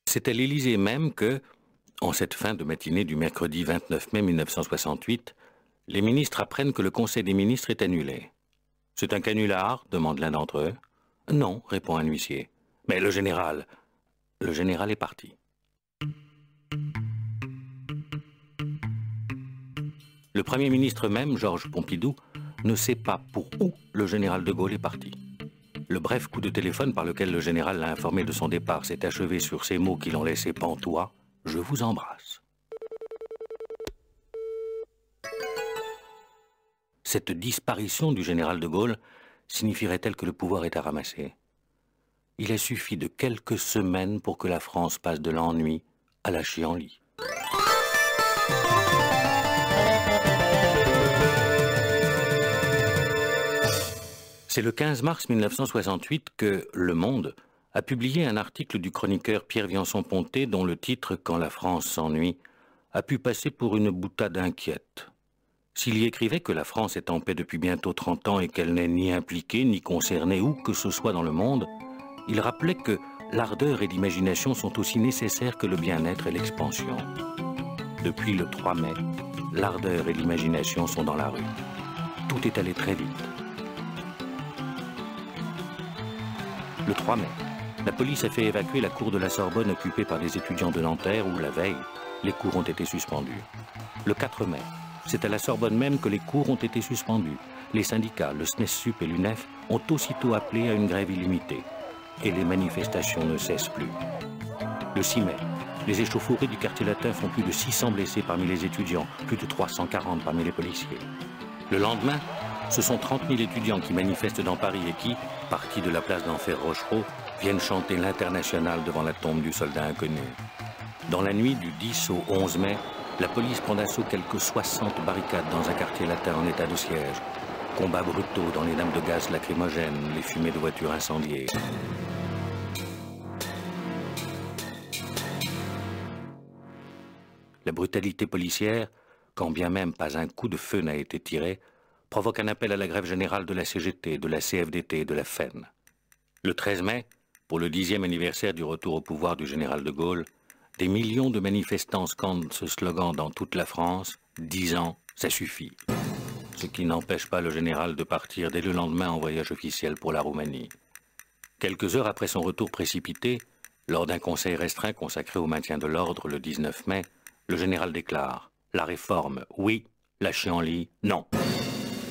C'est à l'Élysée même que, en cette fin de matinée du mercredi 29 mai 1968, les ministres apprennent que le Conseil des ministres est annulé. « C'est un canular ?» demande l'un d'entre eux. « Non », répond un huissier. « Mais le général est parti. » Le Premier ministre même, Georges Pompidou, ne sait pas pour où le général de Gaulle est parti. Le bref coup de téléphone par lequel le général l'a informé de son départ s'est achevé sur ces mots qui l'ont laissé pantois. « Je vous embrasse ». Cette disparition du général de Gaulle signifierait-elle que le pouvoir est à ramasser? Il a suffi de quelques semaines pour que la France passe de l'ennui à la chienlit. C'est le 15 mars 1968 que Le Monde a publié un article du chroniqueur Pierre Viançon-Ponté dont le titre « Quand la France s'ennuie » a pu passer pour une boutade inquiète. S'il y écrivait que la France est en paix depuis bientôt 30 ans et qu'elle n'est ni impliquée ni concernée où que ce soit dans le monde, il rappelait que l'ardeur et l'imagination sont aussi nécessaires que le bien-être et l'expansion. Depuis le 3 mai, l'ardeur et l'imagination sont dans la rue. Tout est allé très vite. Le 3 mai, la police a fait évacuer la cour de la Sorbonne occupée par des étudiants de Nanterre où, la veille, les cours ont été suspendus. Le 4 mai, c'est à la Sorbonne même que les cours ont été suspendus. Les syndicats, le SNES-SUP et l'UNEF ont aussitôt appelé à une grève illimitée. Et les manifestations ne cessent plus. Le 6 mai, les échauffourées du quartier latin font plus de 600 blessés parmi les étudiants, plus de 340 parmi les policiers. Le lendemain, ce sont 30 000 étudiants qui manifestent dans Paris et qui, partis de la place d'Enfer Rochereau, viennent chanter l'Internationale devant la tombe du soldat inconnu. Dans la nuit du 10 au 11 mai, la police prend d'assaut quelques 60 barricades dans un quartier latin en état de siège. Combats brutaux dans les lames de gaz lacrymogènes, les fumées de voitures incendiées. La brutalité policière, quand bien même pas un coup de feu n'a été tiré, provoque un appel à la grève générale de la CGT, de la CFDT et de la FEN. Le 13 mai, pour le 10e anniversaire du retour au pouvoir du général de Gaulle, des millions de manifestants scandent ce slogan dans toute la France, « 10 ans, ça suffit ». Ce qui n'empêche pas le général de partir dès le lendemain en voyage officiel pour la Roumanie. Quelques heures après son retour précipité, lors d'un conseil restreint consacré au maintien de l'ordre le 19 mai, le général déclare « La réforme, oui, la chienlit, non ».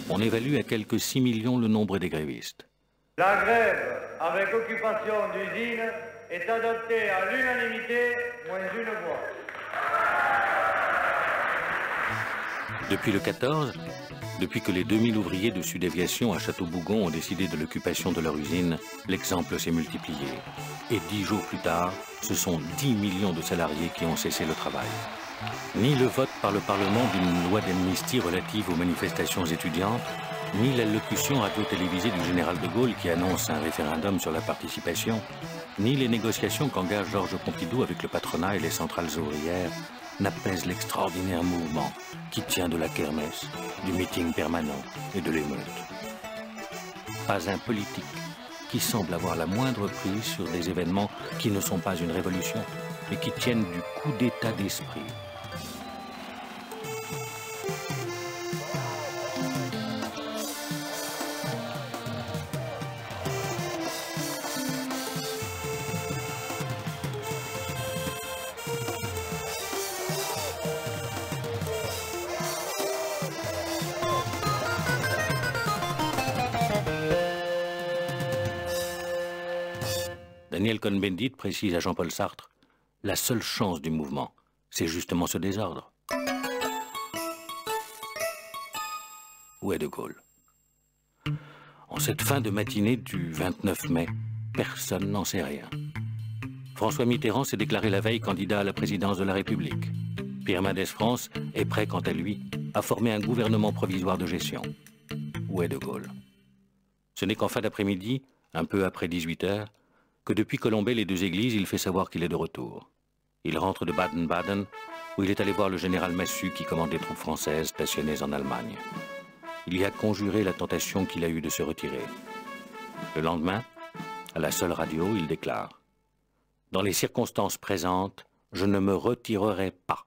On évalue à quelques 6 millions le nombre des grévistes. La grève avec occupation d'usine est adoptée à l'unanimité, moins une voix. Depuis le 14, depuis que les 2000 ouvriers de Sud Aviation à Château-Bougon ont décidé de l'occupation de leur usine, l'exemple s'est multiplié. Et 10 jours plus tard, ce sont 10 millions de salariés qui ont cessé le travail. Ni le vote par le Parlement d'une loi d'amnistie relative aux manifestations étudiantes, ni l'allocution radio-télévisée du général de Gaulle qui annonce un référendum sur la participation, ni les négociations qu'engage Georges Pompidou avec le patronat et les centrales ouvrières n'apaisent l'extraordinaire mouvement qui tient de la kermesse, du meeting permanent et de l'émeute. Pas un politique qui semble avoir la moindre prise sur des événements qui ne sont pas une révolution, mais qui tiennent du coup d'état d'esprit. Daniel Cohn-Bendit précise à Jean-Paul Sartre « La seule chance du mouvement, c'est justement ce désordre. » Où est de Gaulle? En cette fin de matinée du 29 mai, personne n'en sait rien. François Mitterrand s'est déclaré la veille candidat à la présidence de la République. Pierre Mendès France est prêt, quant à lui, à former un gouvernement provisoire de gestion. Où est de Gaulle? Ce n'est qu'en fin d'après-midi, un peu après 18 h, que depuis Colombey les deux églises, il fait savoir qu'il est de retour. Il rentre de Baden-Baden, où il est allé voir le général Massu qui commande les troupes françaises stationnées en Allemagne. Il y a conjuré la tentation qu'il a eue de se retirer. Le lendemain, à la seule radio, il déclare « Dans les circonstances présentes, je ne me retirerai pas. »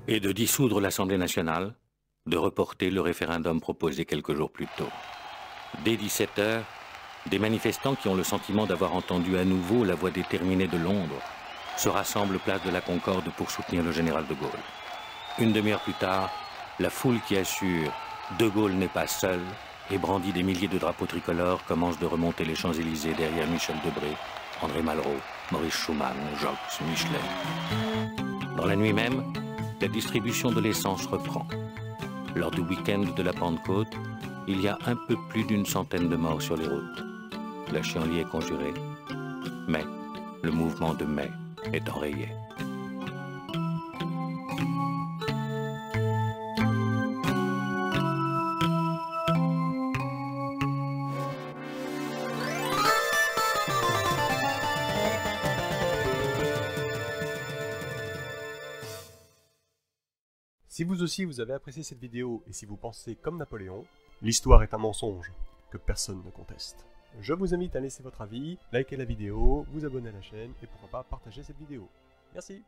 Et de dissoudre l'Assemblée nationale, de reporter le référendum proposé quelques jours plus tôt. Dès 17 h, des manifestants qui ont le sentiment d'avoir entendu à nouveau la voix déterminée de Londres se rassemblent place de la Concorde pour soutenir le général de Gaulle. Une demi-heure plus tard, la foule qui assure « De Gaulle n'est pas seul » et brandit des milliers de drapeaux tricolores commence de remonter les Champs-Élysées derrière Michel Debré, André Malraux, Maurice Schumann, Jox, Michelet. Dans la nuit même, la distribution de l'essence reprend. Lors du week-end de la Pentecôte, il y a un peu plus d'une centaine de morts sur les routes. La chienlit est conjurée, mais le mouvement de mai est enrayé. Si vous aussi vous avez apprécié cette vidéo et si vous pensez comme Napoléon, l'histoire est un mensonge que personne ne conteste. Je vous invite à laisser votre avis, liker la vidéo, vous abonner à la chaîne et pourquoi pas partager cette vidéo. Merci.